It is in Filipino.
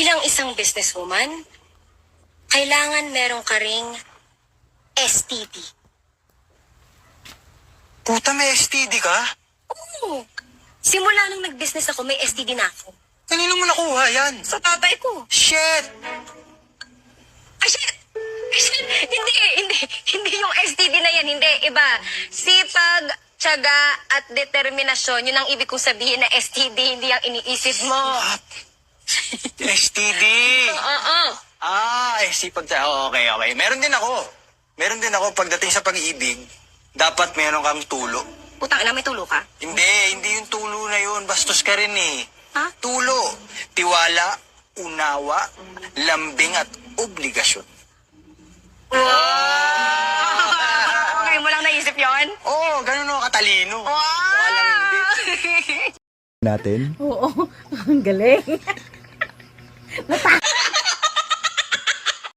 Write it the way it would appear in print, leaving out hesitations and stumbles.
Bilang isang businesswoman, kailangan meron ka ring STD. Puta, may STD ka? Oo. Simula nung nag-business ako, may STD na ako. Kanino mo nakuha yan? Sa tatay ko. Shit! Ay, shit! Ay, shit! Hindi yung STD na yan, hindi. Iba. Sipag, tiyaga, at determinasyon. Yun ang ibig kong sabihin na STD, hindi ang iniisip mo. STD! Oo. Sipag tayo. Okay. Meron din ako pagdating sa pag-ibig, dapat meron kang tulo. Putang ina, may tulo ka? Hindi yung tulo na yun. Bastos ka rin eh. Ha? Tulo. Tiwala, unawa, lambing at obligasyon. Okay, mo lang naisip yon? Oo, ganun ako katalino. Wow! natin. Oo, ang galing.